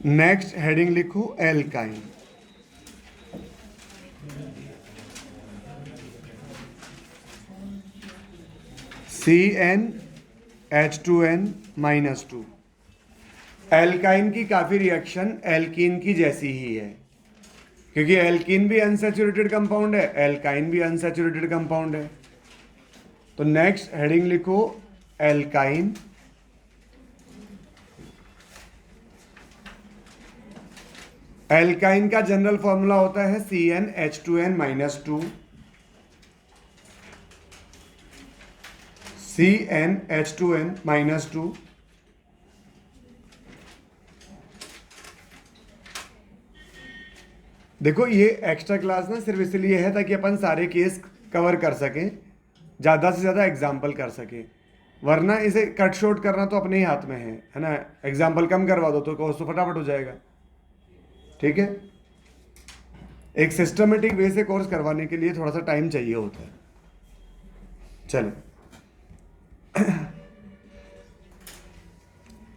Next heading लिखो alkyne. CnH2n-2। Alkyne की काफ़ी रिएक्शन एल्कीन की जैसी ही है, क्योंकि एल्कीन भी अनसैचुरेटेड कंपाउंड है, एल्काइन भी अनसैचुरेटेड कंपाउंड है। तो नेक्स्ट हेडिंग लिखो एल्काइन। एल्काइन का जनरल फॉर्मूला होता है CnH2n-2। CnH2n-2। देखो ये एक्स्ट्रा क्लास ना सिर्फ इसलिए है ताकि अपन सारे केस कवर कर सकें, ज़्यादा से ज़्यादा एग्जाम्पल कर सकें, वरना इसे कट शॉर्ट करना तो अपने ही हाथ में है ना। एग्जाम्पल कम करवा दो तो कोर्स तो फटाफट हो जाएगा। ठीक है, एक सिस्टमेटिक वे से कोर्स करवाने के लिए थोड़ा सा टाइम चाहिए होता है। चलो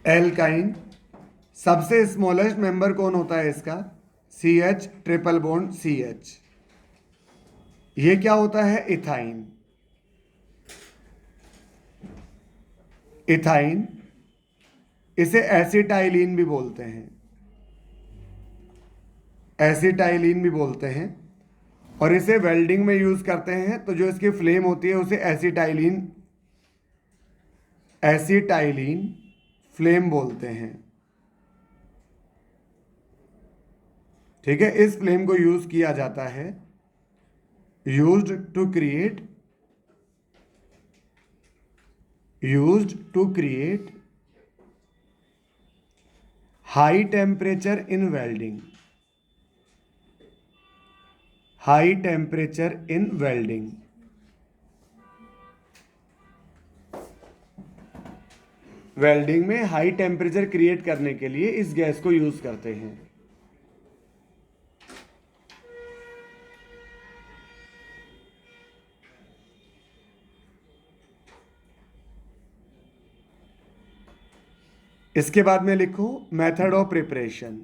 एल्काइन सबसे स्मॉलेस्ट मेंबर कौन होता है इसका? CH triple bond CH। ये क्या होता है? इथाइन। इथाइन, इसे एसिटाइलिन भी बोलते हैं, एसिटाइलिन भी बोलते हैं, और इसे वेल्डिंग में यूज करते हैं। तो जो इसकी फ्लेम होती है उसे एसिटाइलिन, एसिटाइलिन फ्लेम बोलते हैं। ठीक है, इस फ्लेम को यूज किया जाता है, used to create high temperature in welding, high temperature in welding. Welding में हाई टेम्परेचर क्रिएट करने के लिए इस गैस को यूज करते हैं। इसके बाद में लिखो method of preparation.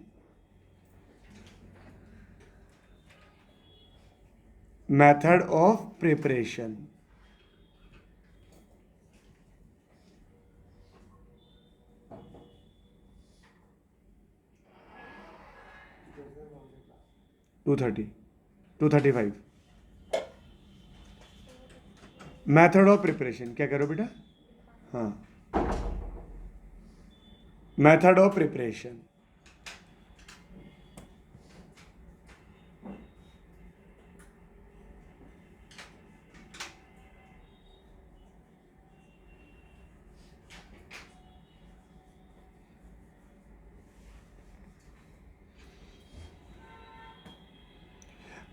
Method of preparation, to 235। Method of preparation क्या करो बेटा? हाँ, method of preparation.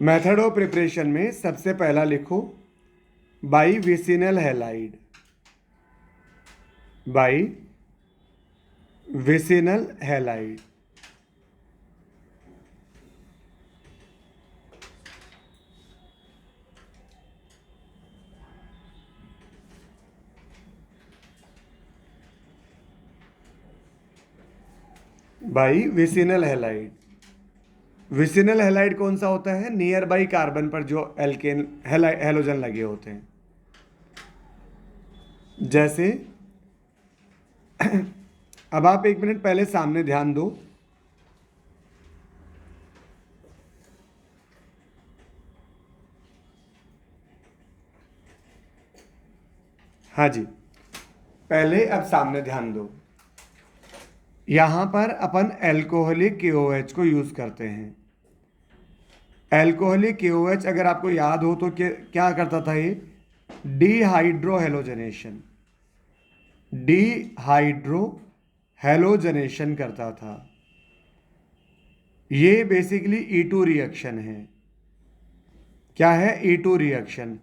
Method of preparation में सबसे पहला लिखो bi vicinal halide, bi vicinal halide. Bi vicinal halide. Vicinal halide कौन सा होता है? नियर बाई कार्बन पर जो एल्केन हैलोजन लगे होते हैं। जैसे अब आप एक मिनट पहले सामने ध्यान दो। हाँ जी, पहले अब सामने ध्यान दो। यहां पर अपन एल्कोहलिक KOH को यूज करते हैं। एल्कोहलिक KOH अगर आपको याद हो तो क्या करता था ये? डिहाइड्रोहेलोजनेशन, डिहाइड्रोहेलोजनेशन करता था। ये बेसिकली E2 रिएक्शन है। क्या है? E2 reaction.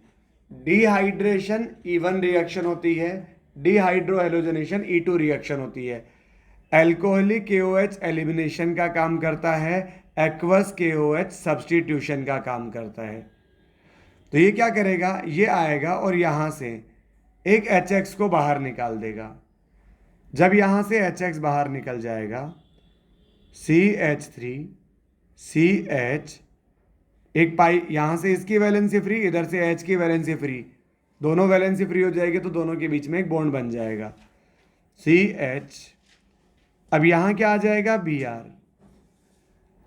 Dehydration E1 reaction होती है, डिहाइड्रोहेलोजनेशन E2 रिएक्शन होती है। एल्कोहलिक KOH एलिमिनेशन का काम करता है, एक्वस KOH सब्स्टिट्यूशन का काम करता है। तो ये क्या करेगा? ये आएगा और यहां से एक HX को बाहर निकाल देगा। जब यहां से HX बाहर निकल जाएगा, CH3 CH, एक पाई, यहाँ से इसकी वैलेंसी फ्री, इधर से H की वैलेंसी फ्री, दोनों वैलेंसी फ्री हो जाएगी तो दोनों के बीच में एक बॉन्ड बन जाएगा CH। अब यहाँ क्या आ जाएगा Br।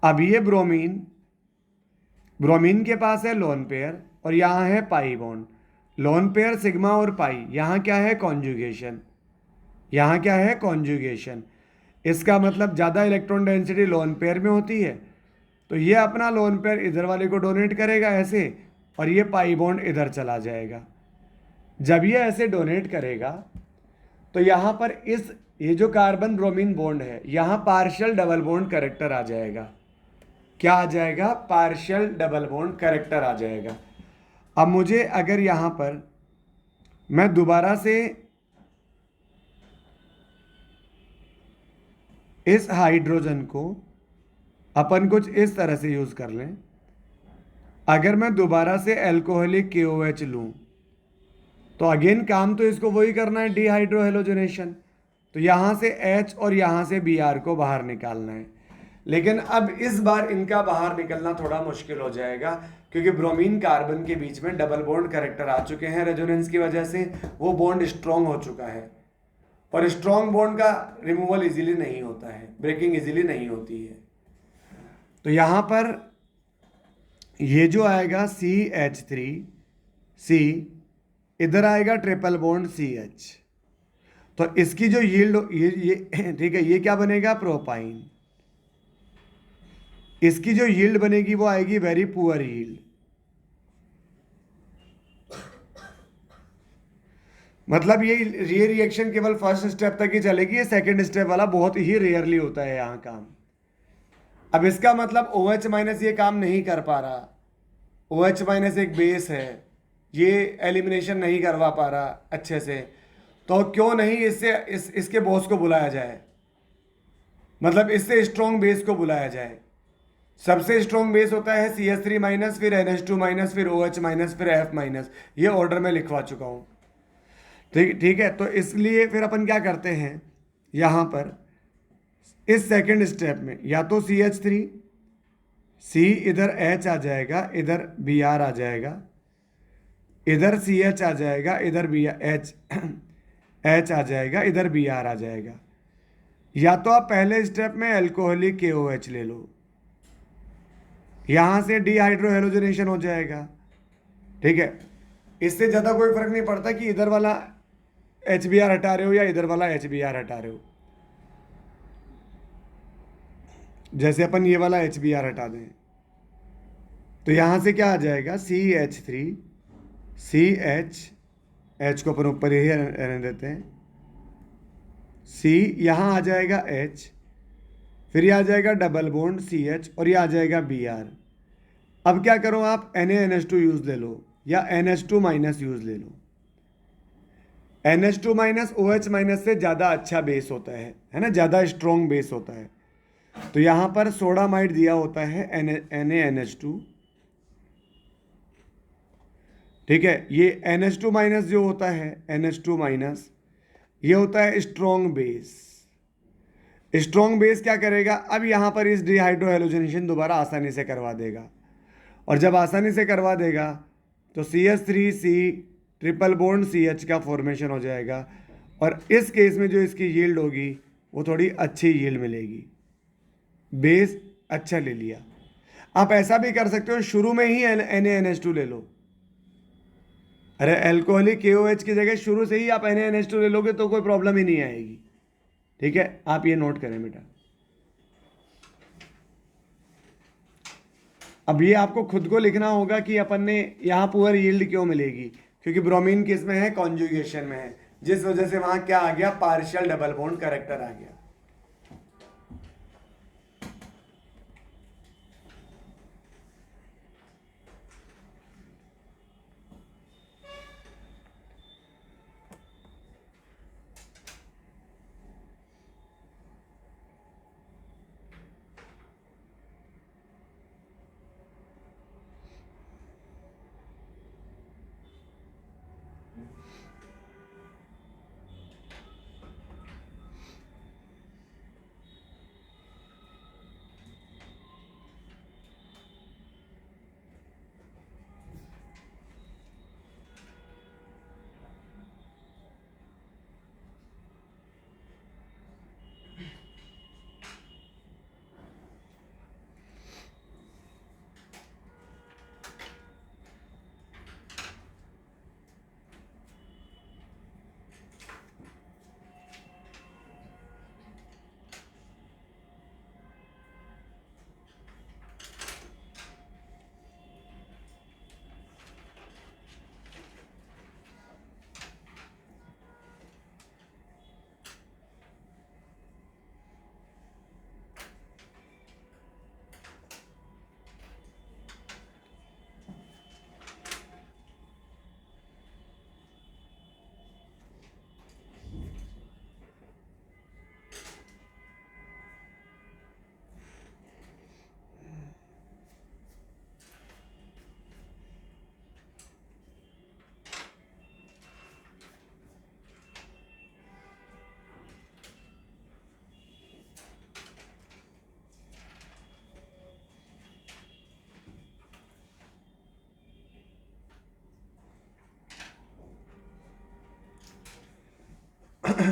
अब ये ब्रोमीन, ब्रोमीन के पास है लोन पेयर और यहाँ है pi bond, lone pair sigma और पाई, यहाँ क्या है कॉन्जुगेशन, यहाँ क्या है कॉन्जुगेशन। इसका मतलब ज़्यादा इलेक्ट्रॉन डेंसिटी लोन पेयर में होती है, तो ये अपना लोन पेयर इधर वाले को डोनेट करेगा ऐसे, और ये पाई बॉन्ड इधर चला जाएगा। जब ये ऐसे डोनेट करेगा तो यहाँ पर इस, ये जो कार्बन ब्रोमीन बॉन्ड है, यहाँ पार्शियल डबल बॉन्ड कैरेक्टर आ जाएगा। क्या आ जाएगा? पार्शियल डबल बॉन्ड कैरेक्टर आ जाएगा। अब मुझे अगर यहाँ पर मैं दोबारा से इस हाइड्रोजन को अपन कुछ इस तरह से यूज कर लें, अगर मैं दोबारा से एल्कोहलिक KOH लूं तो अगेन काम तो इसको वही करना है, डिहाइड्रोहेलोजनेशन। तो यहां से H और यहां से Br को बाहर निकालना है, लेकिन अब इस बार इनका बाहर निकलना थोड़ा मुश्किल हो जाएगा, क्योंकि ब्रोमीन कार्बन के बीच में डबल बॉन्ड कैरेक्टर आ चुके हैं रेजोनेंस की वजह से, वो बॉन्ड स्ट्रॉन्ग हो चुका है, और स्ट्रॉन्ग बॉन्ड का रिमूवल इजीली नहीं होता है, ब्रेकिंग इजीली नहीं होती है। तो यहां पर ये जो आएगा CH3C, इधर आएगा ट्रिपल बॉन्ड CH, तो इसकी जो यील्ड, ये ठीक है, ये क्या बनेगा? प्रोपाइन। इसकी जो यील्ड बनेगी वो आएगी वेरी पुअर यील्ड। मतलब ये रिएक्शन केवल फर्स्ट स्टेप तक ही चलेगी, ये सेकंड स्टेप वाला बहुत ही रेयरली होता है यहाँ काम। अब इसका मतलब OH माइनस ये काम नहीं कर पा रहा, OH माइनस एक बेस है, ये एलिमिनेशन नहीं करवा पा रहा अच्छे से, तो क्यों नहीं इसके बॉस को बुलाया जाए, मतलब इससे स्ट्रॉन्ग बेस को बुलाया जाए। सबसे स्ट्रॉन्ग बेस होता है CH3 माइनस, फिर NH2 माइनस, फिर OH माइनस, फिर F माइनस, ये ऑर्डर में लिखवा चुका हूँ। ठीक है, तो इसलिए फिर अपन क्या करते हैं यहाँ पर इस सेकंड स्टेप में, या तो CH3 C, इधर H आ जाएगा, इधर Br आ जाएगा, इधर CH आ जाएगा, इधर H आ जाएगा, इधर Br आ जाएगा। या तो आप पहले स्टेप में एल्कोहलिक KOH ले लो, यहां से डिहाइड्रोहेलोजनेशन हो जाएगा। ठीक है, इससे ज़्यादा कोई फर्क नहीं पड़ता कि इधर वाला HBr हटा रहे हो या इधर वाला HBr हटा रहे हो। जैसे अपन ये वाला HBr हटा दें तो यहां से क्या आ जाएगा? CH3 CH, H को अपन ऊपर ही रहने देते हैं, C, यहाँ आ जाएगा H, फिर ये आ जाएगा डबल बॉन्ड CH, और ये आ जाएगा Br। अब क्या करो आप, NaNH2 यूज ले लो या NH2 माइनस यूज ले लो। NH2 माइनस OH माइनस से ज़्यादा अच्छा बेस होता है ना, ज़्यादा स्ट्रॉन्ग बेस होता है। तो यहाँ पर सोडामाइड दिया होता है NaNH2। ठीक है, ये NH2 माइनस जो होता है, NH2 माइनस, ये होता है स्ट्रॉन्ग बेस। स्ट्रॉन्ग बेस क्या करेगा? अब यहाँ पर इस डिहाइड्रोहेलोजनेशन दोबारा आसानी से करवा देगा, और जब आसानी से करवा देगा तो CH3C ट्रिपल बॉन्ड CH का फॉर्मेशन हो जाएगा, और इस केस में जो इसकी यील्ड होगी वो थोड़ी अच्छी यील्ड मिलेगी, बेस अच्छा ले लिया। आप ऐसा भी कर सकते हो, शुरू में ही NaNH2 ले लो। अरे एल्कोहलिक KOH की जगह शुरू से ही आप NaNH2 ले लोगे तो कोई प्रॉब्लम ही नहीं आएगी। ठीक है, आप ये नोट करें बेटा। अब ये आपको खुद को लिखना होगा कि अपन ने यहाँ पुअर यील्ड क्यों मिलेगी, क्योंकि ब्रोमीन किस में है? कॉन्जुगेशन में है, जिस वजह से वहां क्या आ गया? पार्शियल डबल बॉन्ड कैरेक्टर आ गया। तो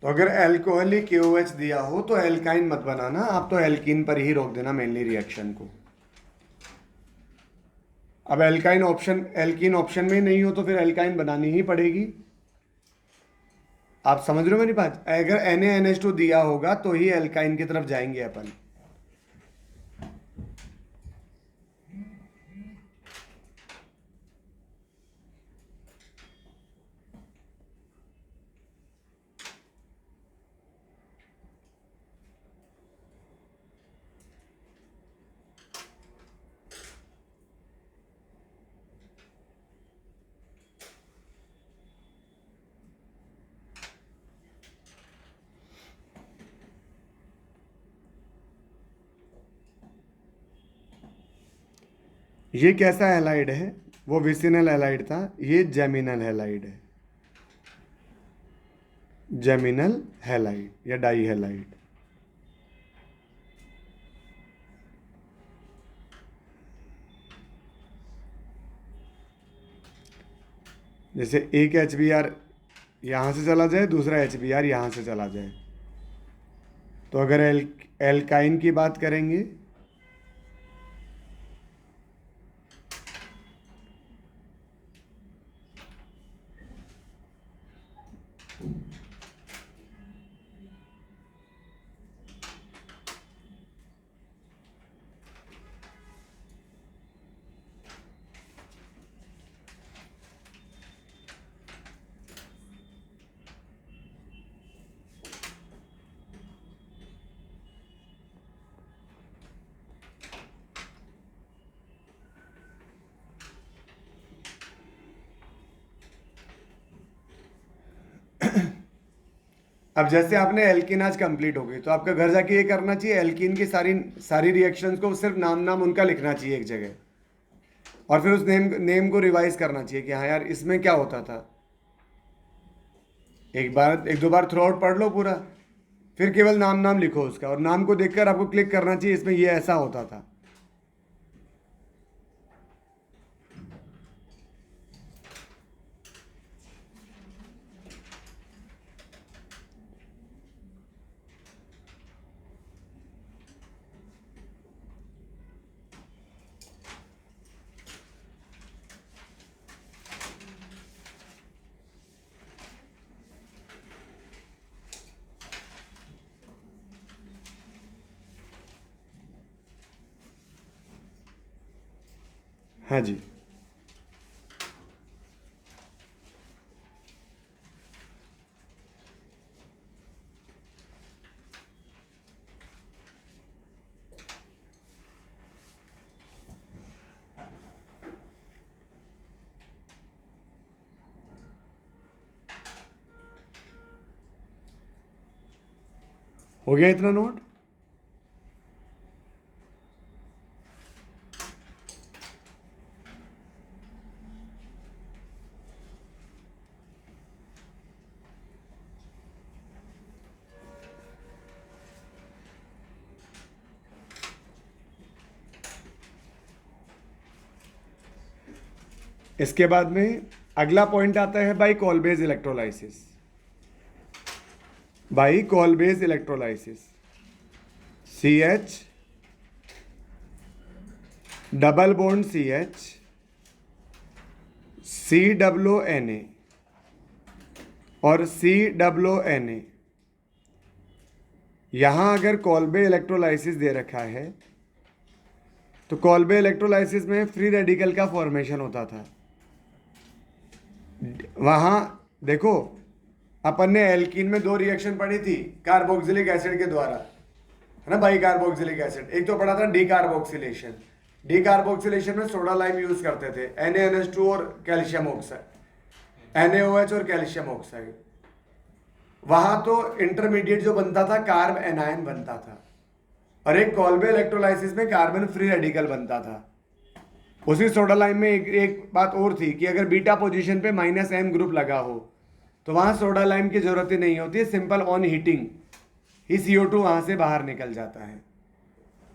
अगर एल्कोहलिक KOH दिया हो तो एल्काइन मत बनाना, आप तो एल्कीन पर ही रोक देना मेनली रिएक्शन को। अब एल्कीन ऑप्शन में नहीं हो तो फिर एल्काइन बनानी ही पड़ेगी। आप समझ रहे हो मेरी बात? अगर NaNH2 दिया होगा तो ही एल्काइन की तरफ जाएंगे अपन। ये कैसा हैलाइड है? वो विसिनल हैलाइड था, ये जेमिनल हैलाइड है। जेमिनल हैलाइड या डाई हैलाइड। जैसे एक HBr यहाँ से चला जाए, दूसरा HBr यहाँ से चला जाए, तो अगर एल्काइन की बात करेंगे अब जैसे आपने एल्कीन आज कंप्लीट हो गई तो आपका घर जाके ये करना चाहिए, एल्कीन की सारी सारी रिएक्शंस को सिर्फ नाम नाम उनका लिखना चाहिए एक जगह, और फिर उस नेम को रिवाइज करना चाहिए कि हाँ यार इसमें क्या होता था। एक दो बार थ्रू आउट पढ़ लो पूरा, फिर केवल नाम नाम लिखो उसका, और नाम को देखकर आपको क्लिक करना चाहिए इसमें ये ऐसा होता था। हाँ जी, हो गया इतना नोट? इसके बाद में अगला पॉइंट आता है by Kolbe's electrolysis. By Kolbe's electrolysis, CH double bond CH COONA और COONA। यहां अगर कॉलबे इलेक्ट्रोलाइसिस दे रखा है तो कॉलबे इलेक्ट्रोलाइसिस में फ्री रेडिकल का फॉर्मेशन होता था। वहां देखो, अपन ने एल्कीन में दो रिएक्शन पढ़ी थी कार्बोक्सिलिक एसिड के द्वारा, है ना, बाई कार्बोक्सिलिक एसिड। एक तो पढ़ा था डीकार्बोक्सिलेशन। डीकार्बोक्सिलेशन में सोडा लाइम यूज करते थे, NaNH2 और कैल्शियम ऑक्साइड, NaOH और कैल्शियम ऑक्साइड। वहां तो इंटरमीडिएट जो बनता था कार्ब एनायन बनता था, और एक कॉलबे इलेक्ट्रोलाइसिस में कार्बन फ्री रेडिकल बनता था। उसी सोडा लाइम में एक बात और थी कि अगर बीटा पोजीशन पे -M ग्रुप लगा हो तो वहाँ सोडा लाइम की ज़रूरत ही नहीं होती है, simple on heating he CO2 वहाँ से बाहर निकल जाता है।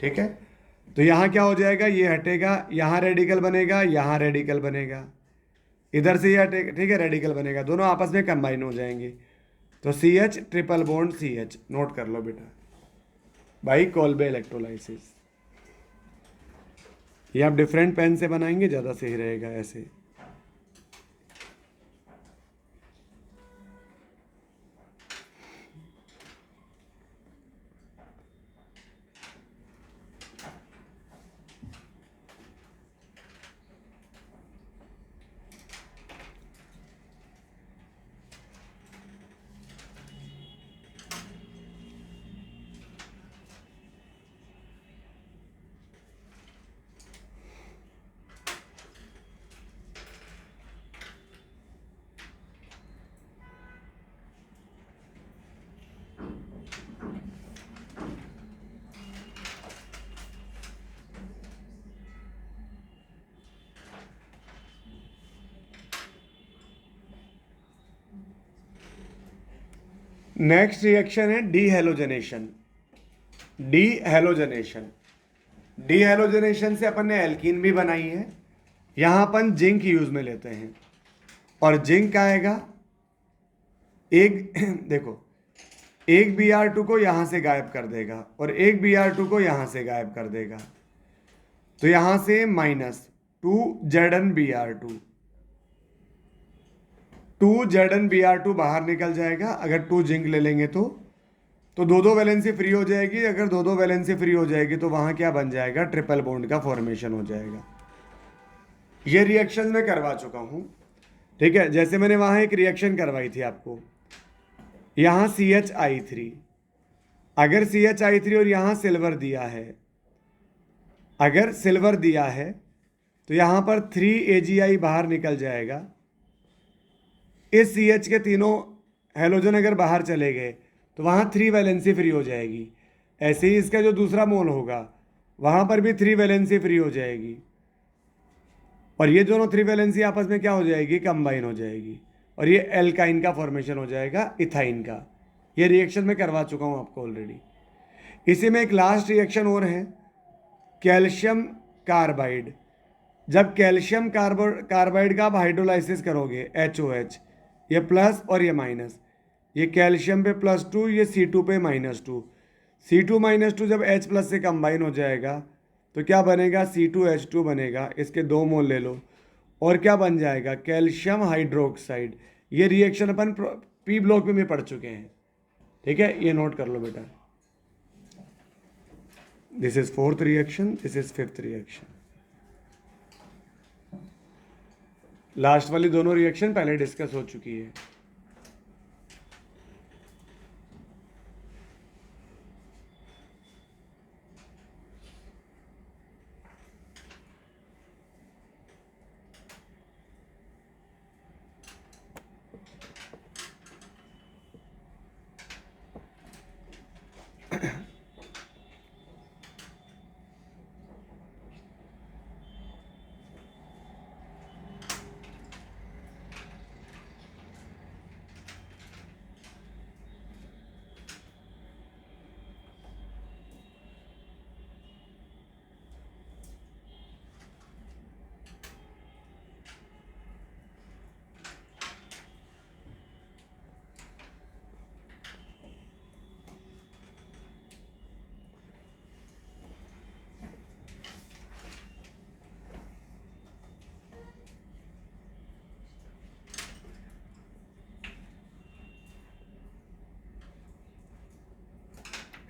ठीक है, तो यहाँ क्या हो जाएगा, ये हटेगा, यहाँ रेडिकल बनेगा, यहाँ रेडिकल बनेगा, इधर से ये हटेगा, ठीक है, रेडिकल बनेगा, दोनों आपस में कंबाइन हो जाएंगे। तो CH triple bond CH, note कर लो बेटा, बाई कोल्बे इलेक्ट्रोलाइसिस। ये आप डिफरेंट पेन से बनाएंगे ज़्यादा सही रहेगा ऐसे। नेक्स्ट रिएक्शन है डीहेलोजनेशन। डीहेलोजनेशन, डीहेलोजनेशन से अपन ने एल्कीन भी बनाई है। यहाँ अपन जिंक यूज में लेते हैं, और जिंक आएगा एक देखो, एक Br2 को यहाँ से गायब कर देगा और एक Br2 को यहाँ से गायब कर देगा। तो यहाँ से -2Zn Br2, 2Zn Br2 बाहर निकल जाएगा अगर 2 जिंक ले लेंगे तो दो वैलेंसी फ्री हो जाएगी। अगर दो वैलेंसी फ्री हो जाएगी तो वहाँ क्या बन जाएगा, ट्रिपल बॉन्ड का फॉर्मेशन हो जाएगा। ये रिएक्शन मैं करवा चुका हूँ, ठीक है। जैसे मैंने वहाँ एक रिएक्शन करवाई थी आपको, यहाँ CHI3, अगर CHI3 और यहाँ सिल्वर दिया है, अगर सिल्वर दिया है तो यहाँ पर 3AgI बाहर निकल जाएगा। इस CH के तीनों हेलोजन अगर बाहर चले गए तो वहाँ 3 वैलेंसी फ्री हो जाएगी। ऐसे ही इसका जो दूसरा मोल होगा वहाँ पर भी 3 वैलेंसी फ्री हो जाएगी, और ये दोनों 3 वैलेंसी आपस में क्या हो जाएगी, कंबाइन हो जाएगी, और ये एल्काइन का फॉर्मेशन हो जाएगा, इथाइन का। ये रिएक्शन मैं करवा चुका हूँ आपको ऑलरेडी। इसी में एक लास्ट रिएक्शन और है, कैल्शियम कार्बाइड। जब कैल्शियम कार्बाइड का आप हाइड्रोलाइसिस करोगे HOH, ये प्लस और ये माइनस, ये कैल्शियम पे +2, ये C2 पे -2, C2 -2 जब H प्लस से कंबाइन हो जाएगा तो क्या बनेगा, C2H2 बनेगा। इसके 2 मोल ले लो और क्या बन जाएगा, कैल्शियम हाइड्रोक्साइड। ये रिएक्शन अपन P ब्लॉक में भी पढ़ चुके हैं, ठीक है, ये नोट कर लो बेटा। This is 4th reaction, this is 5th reaction. Last वाली दोनों रिएक्शन पहले डिस्कस हो चुकी है।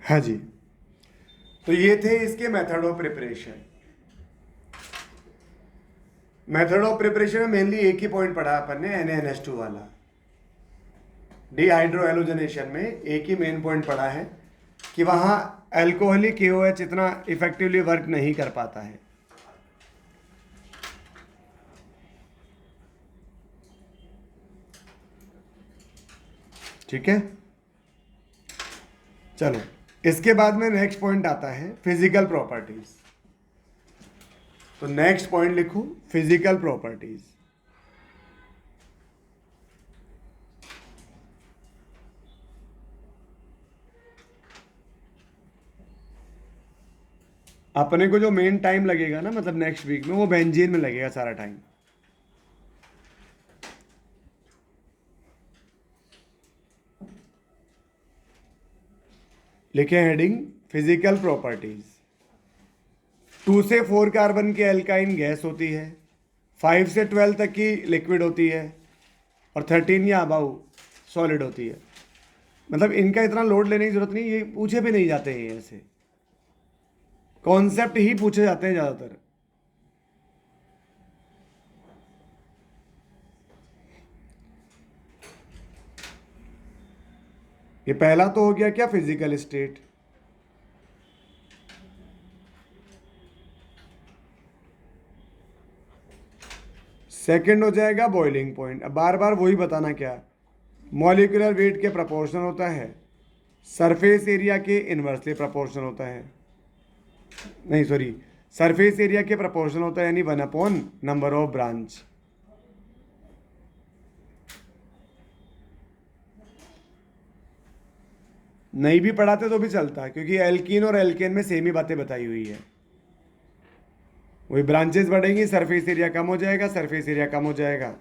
हाँ जी, तो ये थे इसके method of preparation. Method of preparation में मेनली एक ही पॉइंट पढ़ा अपन ने, NaNH2 वाला। डिहाइड्रो हेलोजनेशन में एक ही मेन पॉइंट पढ़ा है कि वहाँ अल्कोहलिक KOH इतना इफेक्टिवली वर्क नहीं कर पाता है। ठीक है, चलो इसके बाद में नेक्स्ट पॉइंट आता है फिजिकल प्रॉपर्टीज। तो नेक्स्ट पॉइंट लिखो, फिजिकल प्रॉपर्टीज। अपने को जो मेन टाइम लगेगा ना, मतलब नेक्स्ट वीक में, वो बेंजीन में लगेगा सारा टाइम। लिखे हेडिंग फिजिकल प्रॉपर्टीज। 2 से 4 कार्बन की एल्काइन गैस होती है, 5 से 12 तक की लिक्विड होती है, और 13 या अबाउ सॉलिड होती है। मतलब इनका इतना लोड लेने की जरूरत नहीं, ये पूछे भी नहीं जाते हैं, ऐसे कॉन्सेप्ट ही पूछे जाते हैं ज़्यादातर। ये पहला तो हो गया क्या, फिजिकल स्टेट। सेकंड हो जाएगा बॉइलिंग पॉइंट। अब बार बार वही बताना क्या, मॉलिक्यूलर वेट के प्रोपोर्शनल होता है, सरफेस एरिया के इन्वर्सली प्रोपोर्शनल होता है, नहीं सॉरी, सरफेस एरिया के प्रोपोर्शनल होता है, यानी 1 अपॉन नंबर ऑफ ब्रांच। नहीं भी पढ़ाते तो भी चलता है, क्योंकि एल्कीन और एल्केन में सेम ही बातें बताई हुई है। वही ब्रांचेस बढ़ेंगी, सरफेस एरिया कम हो जाएगा, सरफेस एरिया कम हो जाएगा।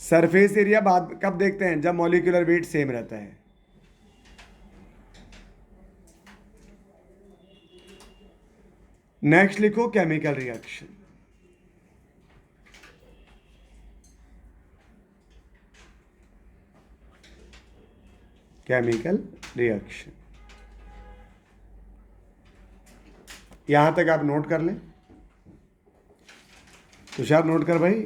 सरफेस एरिया बाद कब देखते हैं, जब मॉलिक्यूलर वेट सेम रहता है। नेक्स्ट लिखो केमिकल रिएक्शन। केमिकल रिएक्शन, यहां तक आप नोट कर लें। तुषार नोट कर भाई।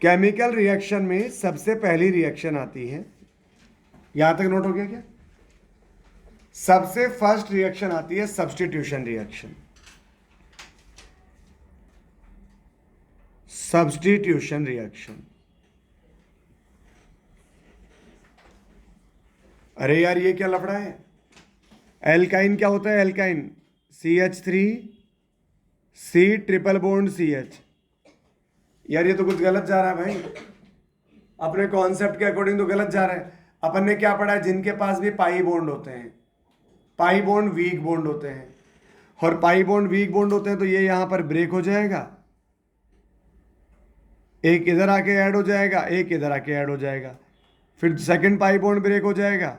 केमिकल रिएक्शन में सबसे पहली रिएक्शन आती है, यहां तक नोट हो गया क्या? सबसे फर्स्ट रिएक्शन आती है सब्स्टिट्यूशन रिएक्शन। सब्स्टिट्यूशन रिएक्शन, अरे यार ये क्या लफड़ा है। एल्काइन क्या होता है, alkyne CH3 C triple bond CH। यार ये तो कुछ गलत जा रहा है भाई, अपने कॉन्सेप्ट के अकॉर्डिंग तो गलत जा रहा है। अपन ने क्या पढ़ा है, जिनके पास भी पाई बॉन्ड होते हैं, पाई बॉन्ड वीक बॉन्ड होते हैं, और पाई बॉन्ड वीक बॉन्ड होते हैं, तो ये यहां पर ब्रेक हो जाएगा, एक इधर आके ऐड हो जाएगा, एक इधर आके ऐड हो जाएगा, फिर सेकंड पाई बॉन्ड ब्रेक हो जाएगा,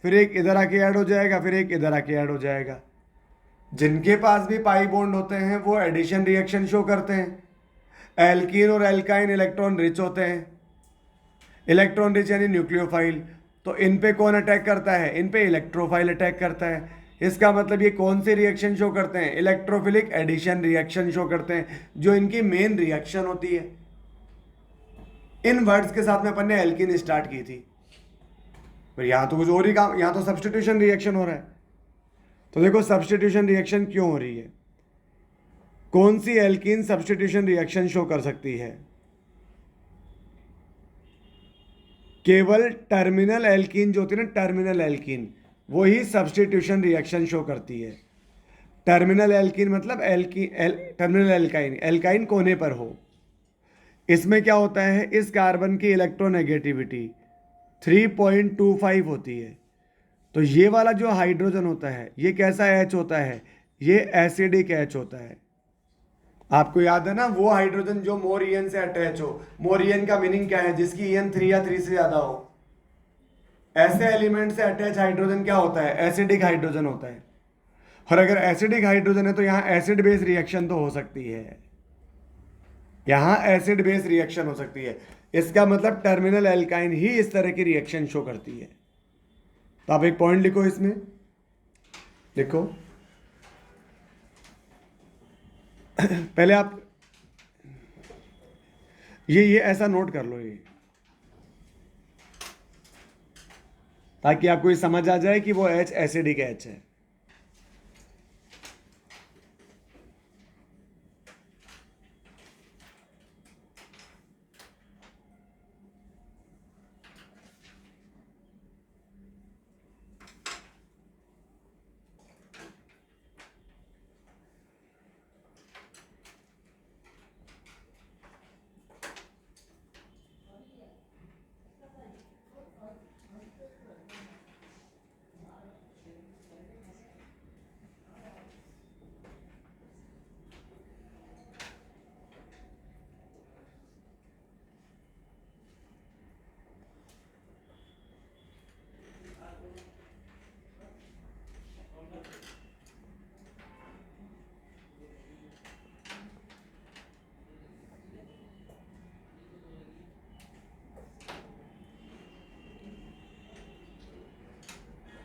फिर एक इधर आके ऐड हो जाएगा, फिर एक इधर आके ऐड हो जाएगा। जिनके पास भी पाई बॉन्ड होते हैं वो एडिशन रिएक्शन शो करते हैं। एल्कीन और एल्काइन इलेक्ट्रॉन रिच होते हैं, इलेक्ट्रॉन रिच यानी न्यूक्लियोफाइल। तो इन पे कौन अटैक करता है, इन पे इलेक्ट्रोफाइल अटैक करता है। इसका मतलब ये कौन से रिएक्शन शो करते हैं, इलेक्ट्रोफिलिक एडिशन रिएक्शन शो करते हैं, जो इनकी मेन रिएक्शन होती है। इन वर्ड्स के साथ में अपन ने एल्कीन स्टार्ट की थी, पर यहां तो कुछ और ही काम, यहां तो सब्स्टिट्यूशन रिएक्शन हो रहा है। तो देखो सब्स्टिट्यूशन रिएक्शन क्यों हो रही है, कौन सी एल्कीन सब्स्टिट्यूशन रिएक्शन शो कर सकती है? केवल टर्मिनल एल्कीन जो होती है ना, टर्मिनल एल्कीन, वही सब्स्टिट्यूशन रिएक्शन शो करती है। टर्मिनल एल्कीन मतलब टर्मिनल एल्काइन, एल्काइन कोने पर हो। इसमें क्या होता है, इस कार्बन की इलेक्ट्रोनेगेटिविटी 3.25 होती है। तो ये वाला जो हाइड्रोजन होता है, ये कैसा H होता है, ये एसिडिक H होता है। आपको याद है ना, वो हाइड्रोजन जो मोर ईएन से अटैच हो। मोर ईएन का मीनिंग क्या है, जिसकी ईएन 3 या 3 से ज्यादा हो। ऐसे एलिमेंट से अटैच हाइड्रोजन क्या होता है, एसिडिक हाइड्रोजन होता है। और अगर एसिडिक हाइड्रोजन है तो यहां एसिड बेस रिएक्शन तो हो सकती है, यहां एसिड बेस रिएक्शन हो सकती है। इसका मतलब टर्मिनल एल्काइन ही इस तरह की रिएक्शन शो करती है। तो आप एक पॉइंट लिखो इसमें, लिखो पहले आप ये ऐसा नोट कर लो, ये ताकि आपको ये समझ आ जाए कि वो H एसिडिक H है।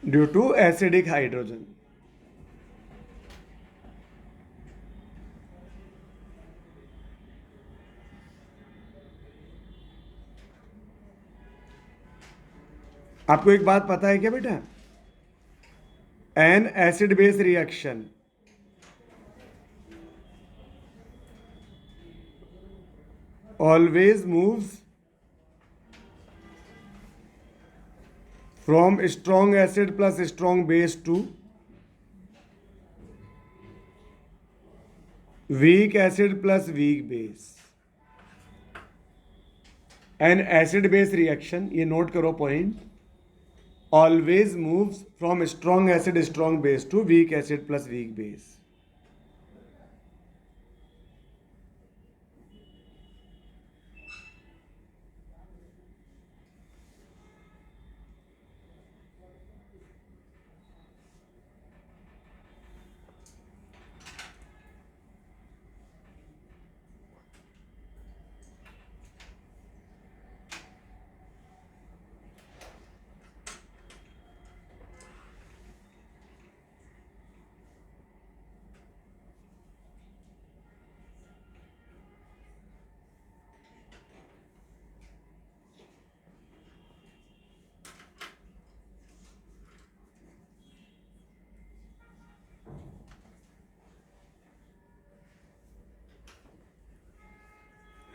Due to acidic hydrogen. आपको एक बात पता है क्या बेटा? An acid base reaction always moves from strong acid plus strong base to weak acid plus weak base. An acid base reaction, ये नोट करो point, always moves from strong acid strong base to weak acid plus weak base.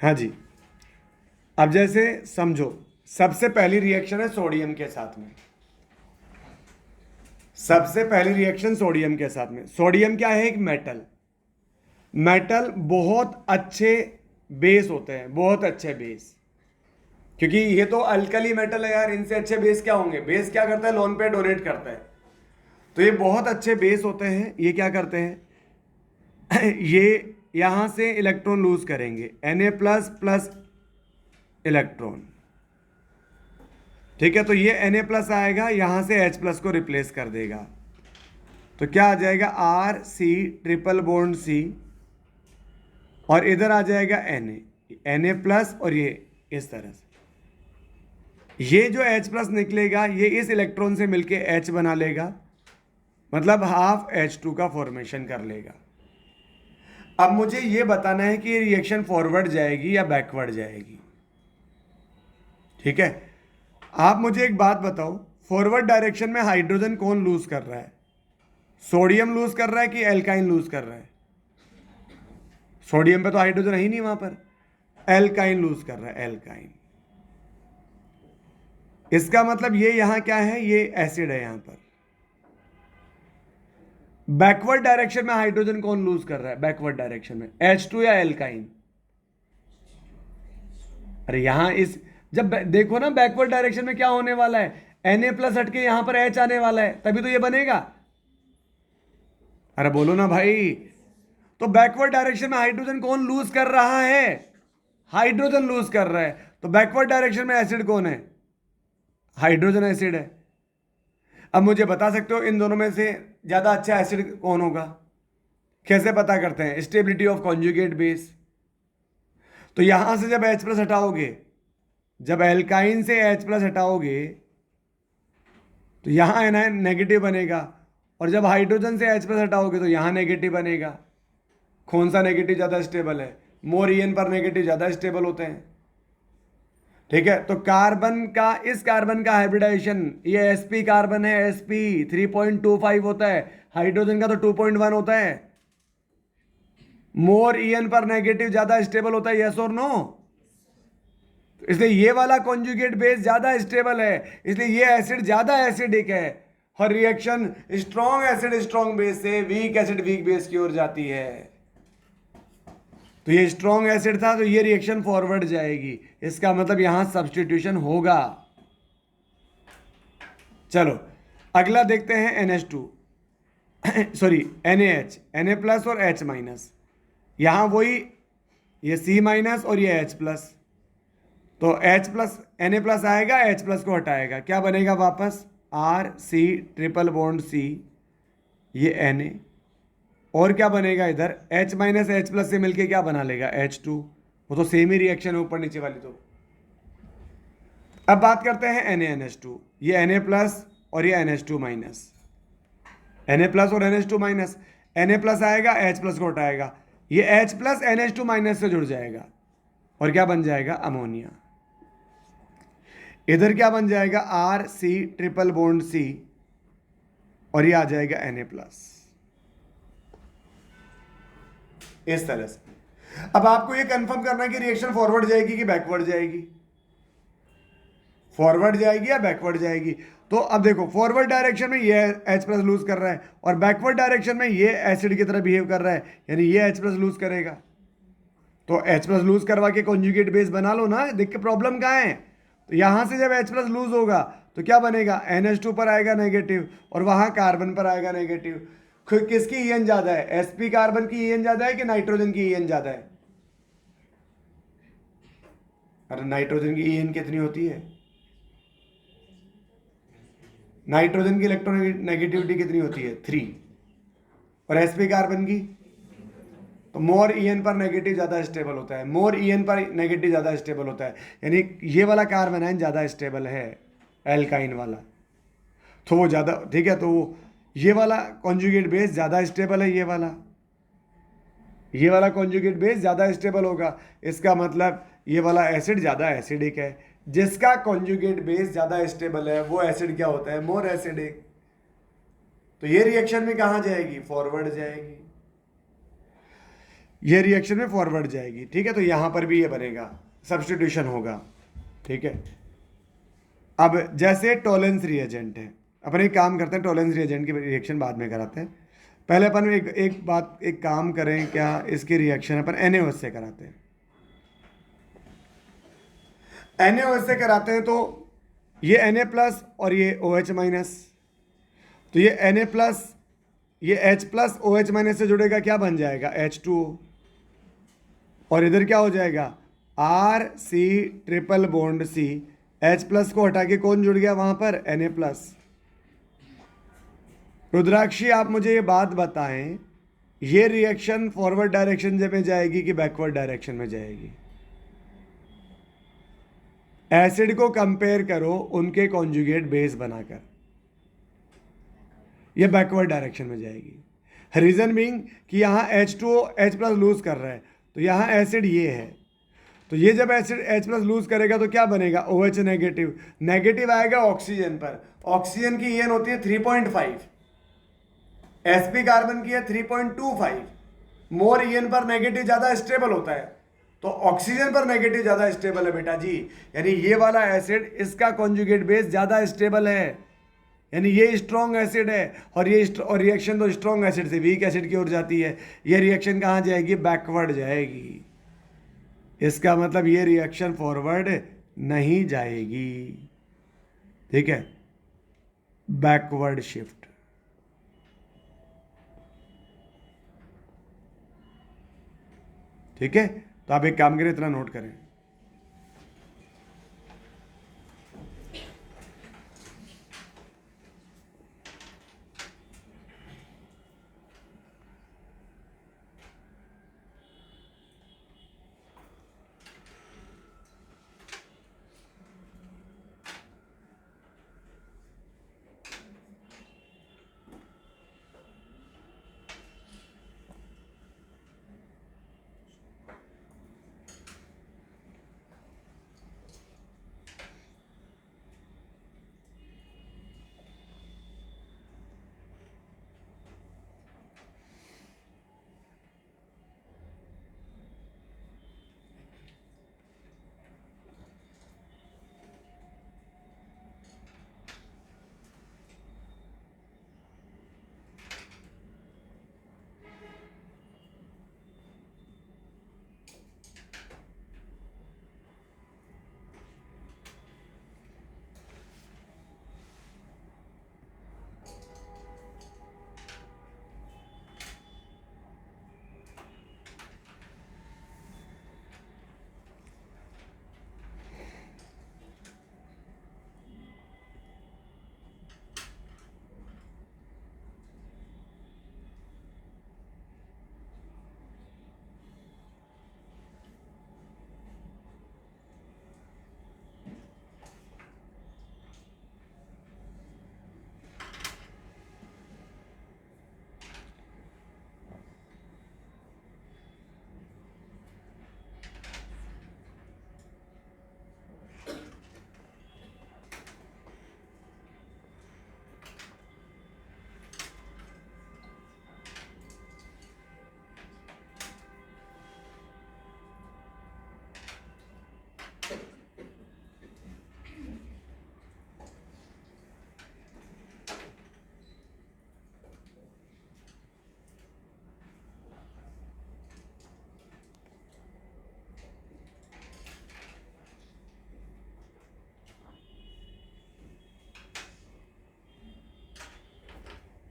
हाँ जी, अब जैसे समझो, सबसे पहली reaction है sodium के साथ में। सबसे पहली रिएक्शन सोडियम के साथ में। सोडियम क्या है? एक मेटल। मेटल बहुत अच्छे बेस होते हैं, बहुत अच्छे बेस, क्योंकि ये तो अल्कली मेटल है यार, इनसे अच्छे बेस क्या होंगे? बेस क्या करता है? लोन पे डोनेट करता है। तो ये बहुत अच्छे बेस होते हैं। ये क्या करते हैं? ये यहां से इलेक्ट्रॉन लूज करेंगे, Na प्लस प्लस इलेक्ट्रॉन, ठीक है। तो ये Na प्लस आएगा, यहां से H प्लस को रिप्लेस कर देगा, तो क्या आ जाएगा? RC ट्रिपल बॉन्ड C, और इधर आ जाएगा Na प्लस, और ये इस तरह से ये जो H प्लस निकलेगा ये इस इलेक्ट्रॉन से मिलके H बना लेगा, मतलब हाफ H2 का फॉर्मेशन कर लेगा। अब मुझे ये बताना है कि ये रिएक्शन फॉरवर्ड जाएगी या बैकवर्ड जाएगी, ठीक है। आप मुझे एक बात बताओ, फॉरवर्ड डायरेक्शन में हाइड्रोजन कौन लूज कर रहा है? सोडियम लूज कर रहा है कि एल्काइन लूज कर रहा है? सोडियम पे तो हाइड्रोजन है ही नहीं वहां पर, एल्काइन लूज कर रहा है, एल्काइन। इसका मतलब ये यहां क्या है? ये एसिड है यहां पर। बैकवर्ड डायरेक्शन में हाइड्रोजन कौन लूज कर रहा है? बैकवर्ड डायरेक्शन में H2 या एल्काइन? अरे यहां इस जब देखो ना, बैकवर्ड डायरेक्शन में क्या होने वाला है? Na प्लस हट के यहां पर H आने वाला है, तभी तो ये बनेगा। अरे बोलो ना भाई। तो बैकवर्ड डायरेक्शन में हाइड्रोजन कौन लूज कर रहा है? हाइड्रोजन लूज कर रहा है। तो बैकवर्ड डायरेक्शन में एसिड कौन है? हाइड्रोजन एसिड है। अब मुझे बता सकते हो इन दोनों में से ज्यादा अच्छा एसिड कौन होगा? कैसे पता करते हैं? Stability of conjugate base. तो यहां से जब H प्लस हटाओगे, जब एल्काइन से H प्लस हटाओगे तो यहां है ना नेगेटिव बनेगा, और जब हाइड्रोजन से H प्लस हटाओगे तो यहां नेगेटिव बनेगा। कौन सा नेगेटिव ज्यादा स्टेबल है? मोर EN पर नेगेटिव ज्यादा स्टेबल होते हैं, ठीक है। तो कार्बन का, इस कार्बन का हाइब्रिडाइजेशन, ये sp कार्बन है, sp 3.25 होता है, हाइड्रोजन का तो 2.1 होता है। मोर EN पर नेगेटिव ज्यादा स्टेबल होता है, यस और नो? इसलिए ये वाला कॉन्जुगेट बेस ज्यादा स्टेबल है, इसलिए ये एसिड ज्यादा एसिडिक है, और reaction strong acid strong base से वीक एसिड वीक बेस की ओर जाती है। तो ये स्ट्रॉन्ग एसिड था, तो ये रिएक्शन फॉरवर्ड जाएगी, इसका मतलब यहां सब्स्टिट्यूशन होगा। चलो अगला देखते हैं NH2 sorry NaH, Na plus और H माइनस। यहां वही, ये C माइनस और ये H प्लस, तो H प्लस Na प्लस आएगा, H प्लस को हटाएगा, क्या बनेगा वापस? RC ट्रिपल बॉन्ड C, ये Na, और क्या बनेगा इधर? H माइनस H प्लस से मिलके क्या बना लेगा? H2। वो तो सेम ही रिएक्शन है ऊपर नीचे वाली। तो अब बात करते हैं NaNH2, ये Na प्लस और ये NH2 माइनस, Na प्लस और NH2 माइनस, Na प्लस आएगा, H प्लस को हटाएगा, ये H प्लस NH2 माइनस से जुड़ जाएगा और क्या बन जाएगा, अमोनिया। इधर क्या बन जाएगा, RC ट्रिपल बॉन्ड C और ये आ जाएगा Na प्लस, इस तरह से। अब आपको ये कंफर्म करना है कि रिएक्शन फॉरवर्ड जाएगी कि बैकवर्ड जाएगी, फॉरवर्ड जाएगी या बैकवर्ड जाएगी। तो अब देखो, फॉरवर्ड डायरेक्शन में ये H प्लस लूज कर रहा है और बैकवर्ड डायरेक्शन में ये एसिड की तरह बिहेव कर रहा है, यानी ये H प्लस लूज करेगा। तो H प्लस लूज करवा के कॉन्जुगेट बेस बना लो ना, देख के प्रॉब्लम कहाँ है। तो यहां से जब H प्लस लूज होगा तो क्या बनेगा, NH2 पर आएगा नेगेटिव और वहां कार्बन पर आएगा नेगेटिव। किसकी ईएन ज्यादा है, sp कार्बन की ईएन ज्यादा है कि नाइट्रोजन की ईएन ज्यादा है? अरे नाइट्रोजन की ईएन कितनी होती है, नाइट्रोजन की इलेक्ट्रोनेगेटिविटी कितनी होती है, 3, और sp कार्बन की, तो मोर ईएन पर नेगेटिव ज्यादा स्टेबल होता है, मोर ईएन पर नेगेटिव ज्यादा स्टेबल होता है, यानी ये वाला कार्बन आयन ज्यादा स्टेबल है, एल्काइन वाला, तो वो ज्यादा ठीक है। तो ये वाला कॉन्जुगेट बेस ज्यादा स्टेबल है, ये वाला कॉन्जुगेट बेस ज्यादा स्टेबल होगा। इसका मतलब ये वाला एसिड ज्यादा एसिडिक है, जिसका कॉन्जुगेट बेस ज्यादा स्टेबल है वो एसिड क्या होता है, मोर एसिडिक। तो ये रिएक्शन में कहां जाएगी, फॉरवर्ड जाएगी, ये रिएक्शन में फॉरवर्ड जाएगी, ठीक है। तो यहां पर भी ये बनेगा, सब्स्टिट्यूशन होगा, ठीक है। अब जैसे टॉलेंस रिएजेंट है, अपन एक काम करते हैं, टॉलेंस रिएजेंट की रिएक्शन बाद में कराते हैं, पहले अपन एक काम करें, क्या इसकी रिएक्शन अपन NaOH से कराते हैं। NaOH से कराते हैं तो ये Na प्लस और ये OH माइनस, तो ये Na प्लस ये H प्लस OH माइनस से जुड़ेगा, क्या बन जाएगा, H2O, और इधर क्या हो जाएगा, RC triple bond C, H plus को हटा के कौन जुड़ गया वहां पर, Na प्लस। रुद्राक्षी आप मुझे ये बात बताएं, ये रिएक्शन फॉरवर्ड डायरेक्शन में जाएगी कि बैकवर्ड डायरेक्शन में जाएगी? एसिड को कंपेयर करो उनके कॉन्जुगेट बेस बनाकर, ये बैकवर्ड डायरेक्शन में जाएगी। रीजन बीइंग कि यहां H2O H प्लस लूज कर रहा है, तो यहां एसिड ये है, तो ये जब एसिड H प्लस लूज करेगा तो क्या बनेगा, OH नेगेटिव, नेगेटिव आएगा ऑक्सीजन पर, ऑक्सीजन की ईएन होती है 3.5, sp कार्बन की है 3.25, मोर ईएन पर नेगेटिव ज्यादा स्टेबल होता है, तो ऑक्सीजन पर नेगेटिव ज्यादा स्टेबल है बेटा जी, यानी ये वाला एसिड इसका कॉन्जुगेट बेस ज्यादा स्टेबल है, यानी ये स्ट्रॉन्ग एसिड है, और ये और रिएक्शन तो स्ट्रॉन्ग एसिड से वीक एसिड की ओर जाती है, ये रिएक्शन कहां जाएगी, बैकवर्ड जाएगी। इसका मतलब ये रिएक्शन फॉरवर्ड नहीं जाएगी, ठीक है, बैकवर्ड शिफ्ट। ठीक है, तो आप एक काम करें, इतना नोट करें।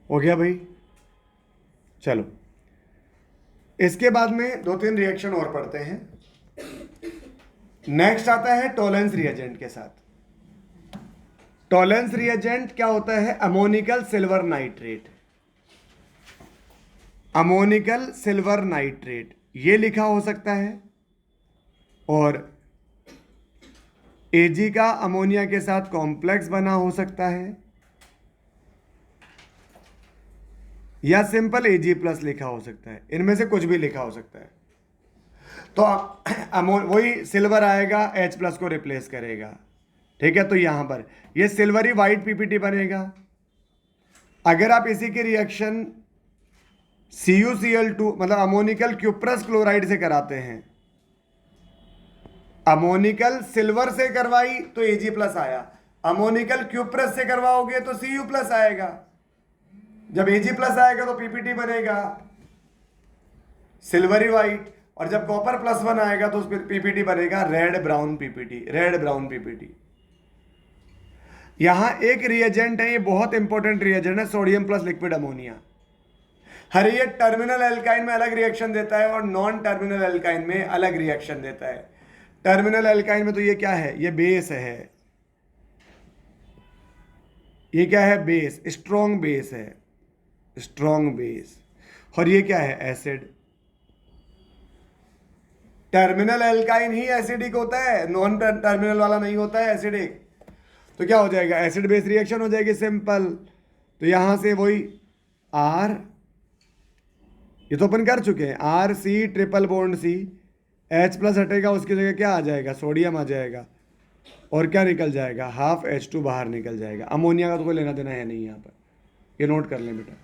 हो गया भाई। चलो, इसके बाद में 2-3 रिएक्शन और पढ़ते हैं। नेक्स्ट आता है टॉलेंस रिएजेंट के साथ। टॉलेंस रिएजेंट क्या होता है? Ammoniacal silver nitrate. Ammoniacal silver nitrate ये लिखा हो सकता है, और Ag का अमोनिया के साथ कॉम्प्लेक्स बना हो सकता है, या सिंपल Ag+ लिखा हो सकता है। इनमें से कुछ भी लिखा हो सकता है। तो वही सिल्वर आएगा, H+ को रिप्लेस करेगा। ठीक है, तो यहां पर ये सिल्वरी वाइट पीपीटी बनेगा। अगर आप इसी की रिएक्शन CuCl2 मतलब अमोनिकल क्यूप्रस क्लोराइड से कराते हैं, अमोनिकल सिल्वर से करवाई तो Ag+ आया, अमोनिकल क्यूप्रस से करवाओगे तो Cu+ आएगा। जब Ag+ आएगा तो पीपीटी बनेगा सिल्वरी वाइट, और जब कॉपर+1 आएगा तो उस पर पीपीटी बनेगा red brown PPT, red brown PPT. यहां एक रिएजेंट है, ये बहुत इंपॉर्टेंट रिएजेंट है, सोडियम प्लस लिक्विड अमोनिया। हर ये टर्मिनल एल्काइन में अलग रिएक्शन देता है और नॉन टर्मिनल एल्काइन में अलग रिएक्शन देता है। टर्मिनल एल्काइन में तो ये क्या है? ये बेस है। ये क्या है? बेस, स्ट्रॉन्ग बेस है, स्ट्रॉन्ग बेस। और ये क्या है? एसिड। टर्मिनल एल्काइन ही एसिडिक होता है, नॉन टर्मिनल वाला नहीं होता है एसिडिक। तो क्या हो जाएगा? एसिड बेस रिएक्शन हो जाएगी, सिंपल। तो यहां से वही R, ये तो अपन कर चुके हैं, RC triple bond C, H+ हटेगा, उसकी जगह क्या आ जाएगा? सोडियम आ जाएगा, और क्या निकल जाएगा? हाफ H2 बाहर निकल जाएगा। अमोनिया का तो कोई लेना देना है नहीं यहाँ पर, ये नोट कर लें बेटा।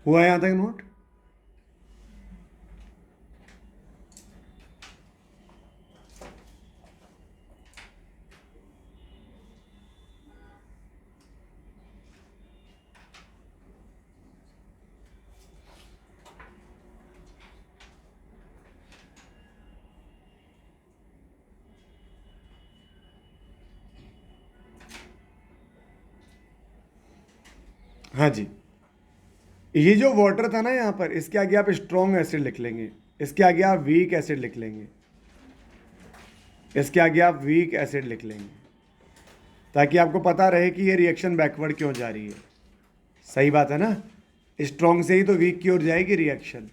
हुआ यहां तक नोट? हाँ जी, ये जो वाटर था ना यहाँ पर, इसके आगे आप स्ट्रॉन्ग एसिड लिख लेंगे, इसके आगे आप वीक एसिड लिख लेंगे, इसके आगे आप वीक एसिड लिख लेंगे, ताकि आपको पता रहे कि ये रिएक्शन बैकवर्ड क्यों जा रही है। सही बात है ना? स्ट्रॉन्ग से ही तो वीक की ओर जाएगी रिएक्शन।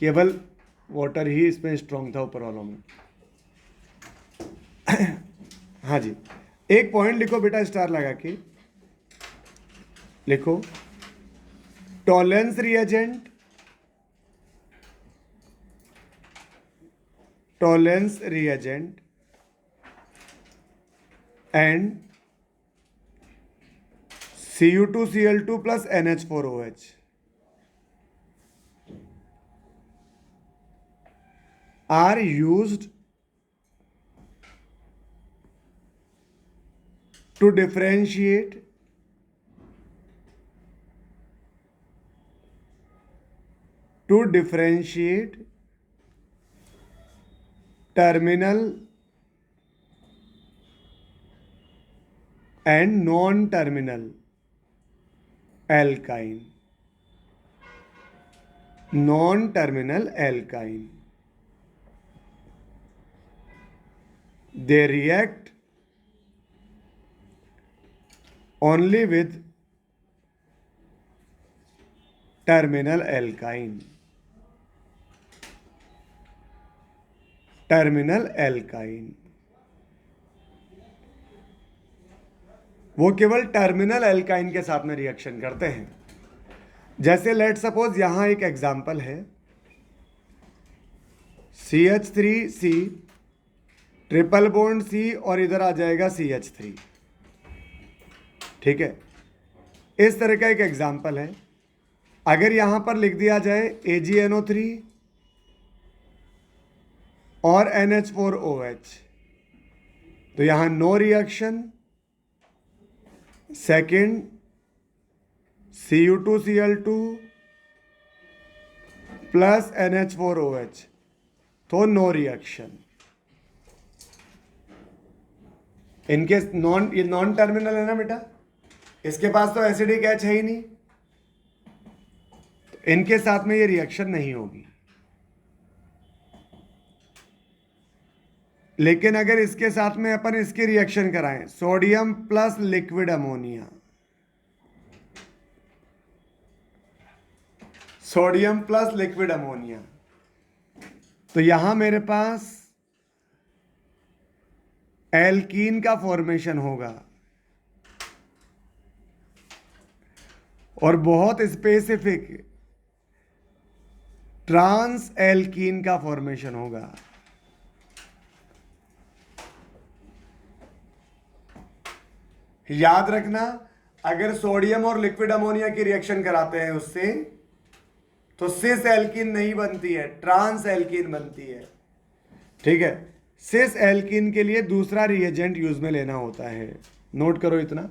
केवल वाटर ही इसमें स्ट्रॉन्ग था ऊपर वालों में। हाँ जी, एक पॉइंट लिखो बेटा स्टार लगा के। लिखो Tollens reagent, Tollens reagent and Cu2Cl2 plus NH4OH are used to differentiate terminal and non-terminal alkyne. Non-terminal alkyne. They react only with terminal alkyne. Terminal alkyne, वो केवल टर्मिनल एल्काइन के साथ में रिएक्शन करते हैं। जैसे लेट सपोज यहां एक एग्जांपल है CH3C ट्रिपल बॉन्ड C और इधर आ जाएगा CH3, ठीक है। इस तरह का एक एग्जांपल है। अगर यहां पर लिख दिया जाए AgNO3 और NH4OH तो यहां no reaction. Second Cu2Cl2 plus NH4OH तो नो रिएक्शन। इनके ये नॉन टर्मिनल है ना बेटा, इसके पास तो एसिडिक H है ही नहीं, तो इनके साथ में ये रिएक्शन नहीं होगी। लेकिन अगर इसके साथ में अपन इसकी रिएक्शन कराएं, sodium plus liquid ammonia, sodium plus liquid ammonia, तो यहां मेरे पास एल्कीन का फॉर्मेशन होगा और बहुत स्पेसिफिक ट्रांस एल्कीन का फॉर्मेशन होगा। याद रखना, अगर सोडियम और लिक्विड अमोनिया की रिएक्शन कराते हैं उससे तो सिस एल्कीन नहीं बनती है, ट्रांस एल्कीन बनती है, ठीक है। सिस एल्कीन के लिए दूसरा रिएजेंट यूज में लेना होता है, नोट करो इतना।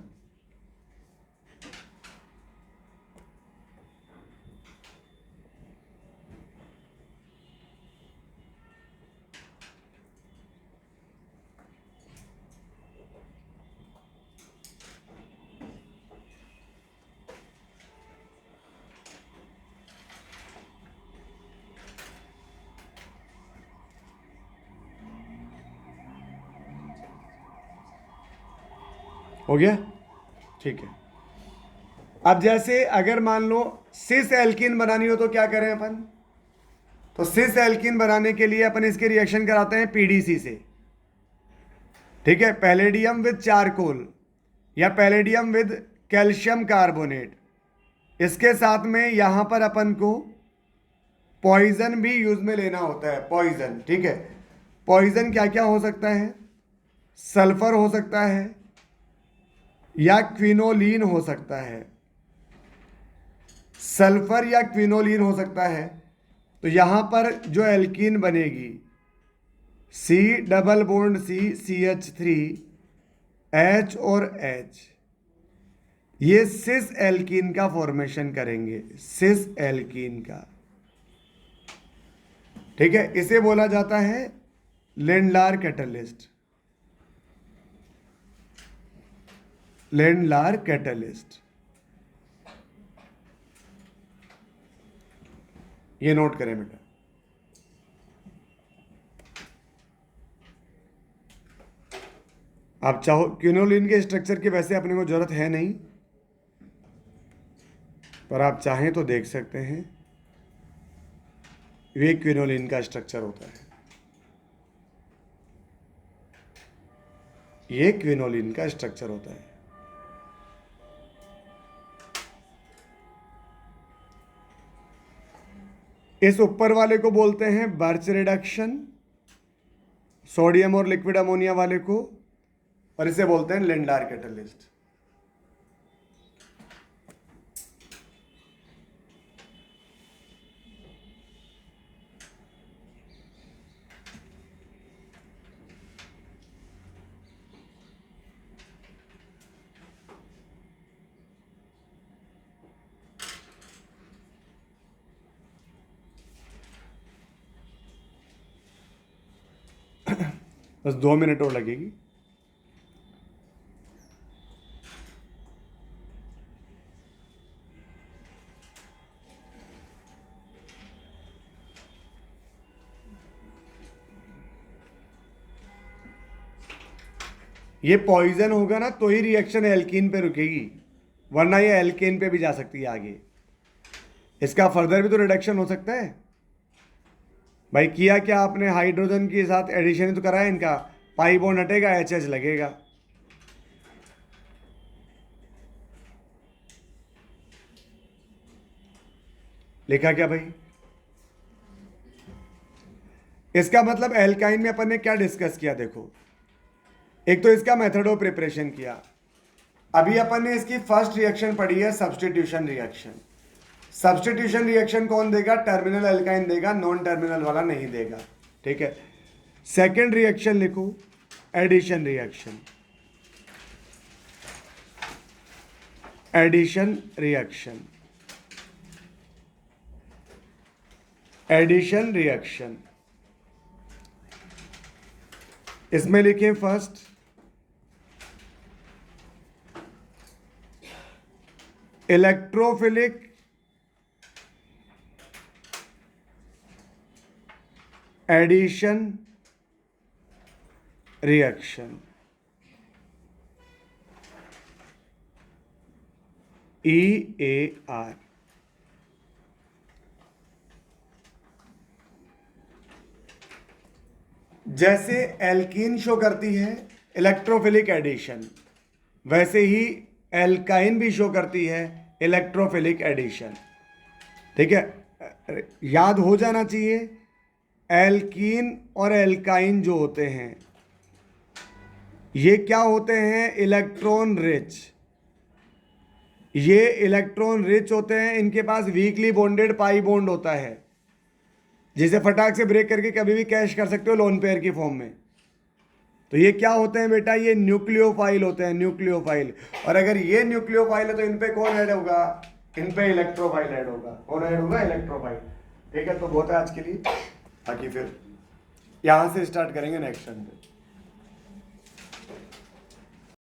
हो गया, ठीक है। अब जैसे अगर मान लो सिस एल्कीन बनानी हो तो क्या करें अपन, तो सिस एल्कीन बनाने के लिए अपन इसके रिएक्शन कराते हैं PDC से, ठीक है, पैलेडियम विद चारकोल या पैलेडियम विद कैल्शियम कार्बोनेट। इसके साथ में यहां पर अपन को पॉइजन भी यूज में लेना होता है, पॉइजन, ठीक है। पॉइजन क्या क्या हो सकता है, सल्फर हो सकता है या क्विनोलिन हो सकता है, सल्फर या क्विनोलिन हो सकता है। तो यहां पर जो एल्कीन बनेगी C double bond C CH3 H और H, ये सिस एल्कीन का फॉर्मेशन करेंगे, सिस एल्कीन का, ठीक है। इसे बोला जाता है लेंडलार कैटलिस्ट, लेंडलार कैटलिस्ट, ये नोट करें बेटा। आप चाहो क्विनोलिन के स्ट्रक्चर की वैसे अपने को जरूरत है नहीं, पर आप चाहें तो देख सकते हैं, ये क्विनोलिन का स्ट्रक्चर होता है, ये क्विनोलिन का स्ट्रक्चर होता है। इस ऊपर वाले को बोलते हैं बर्च रिडक्शन, सोडियम और लिक्विड अमोनिया वाले को, और इसे बोलते हैं लिंडार कैटलिस्ट। बस 2 मिनट और लगेगी। ये पॉइजन होगा ना तो ही रिएक्शन एल्कीन पे रुकेगी, वरना ये एल्केन पे भी जा सकती है आगे। इसका फर्दर भी तो रिडक्शन हो सकता है। भाई किया क्या आपने, हाइड्रोजन के साथ एडिशन ही तो करा है इनका, पाई बॉन्ड हटेगा, HH लगेगा। लिखा क्या भाई? इसका मतलब एल्काइन में अपन ने क्या डिस्कस किया, देखो एक तो इसका मेथड ऑफ प्रिपरेशन किया, अभी अपन ने इसकी फर्स्ट रिएक्शन पढ़ी है सब्स्टिट्यूशन रिएक्शन। सब्स्टिट्यूशन रिएक्शन कौन देगा? टर्मिनल एल्काइन देगा, नॉन टर्मिनल वाला नहीं देगा, ठीक है। सेकेंड रिएक्शन लिखो addition reaction, addition reaction, addition reaction. इसमें लिखें first electrophilic addition reaction, EAR। जैसे एल्कीन शो करती है इलेक्ट्रोफिलिक एडिशन, वैसे ही एल्काइन भी शो करती है इलेक्ट्रोफिलिक एडिशन, ठीक है। याद हो जाना चाहिए, एल्कीन और एल्काइन जो होते हैं ये क्या होते हैं? Electron rich. ये इलेक्ट्रॉन रिच होते हैं, इनके पास वीकली बॉन्डेड पाई बॉन्ड होता है, जिसे फटाक से ब्रेक करके कभी भी कैश कर सकते हो लोन पेयर की फॉर्म में। तो ये क्या होते हैं बेटा? ये न्यूक्लियोफाइल होते हैं, न्यूक्लियोफाइल। और अगर ये न्यूक्लियोफाइल है तो इन पे कौन ऐड होगा? इन पे इलेक्ट्रोफाइल ऐड होगा। कौन ऐड होगा? इलेक्ट्रोफाइल, ठीक है। तो बहुत है आज के लिए, बाकी फिर यहां से स्टार्ट करेंगे नेक्स्ट टाइम पे।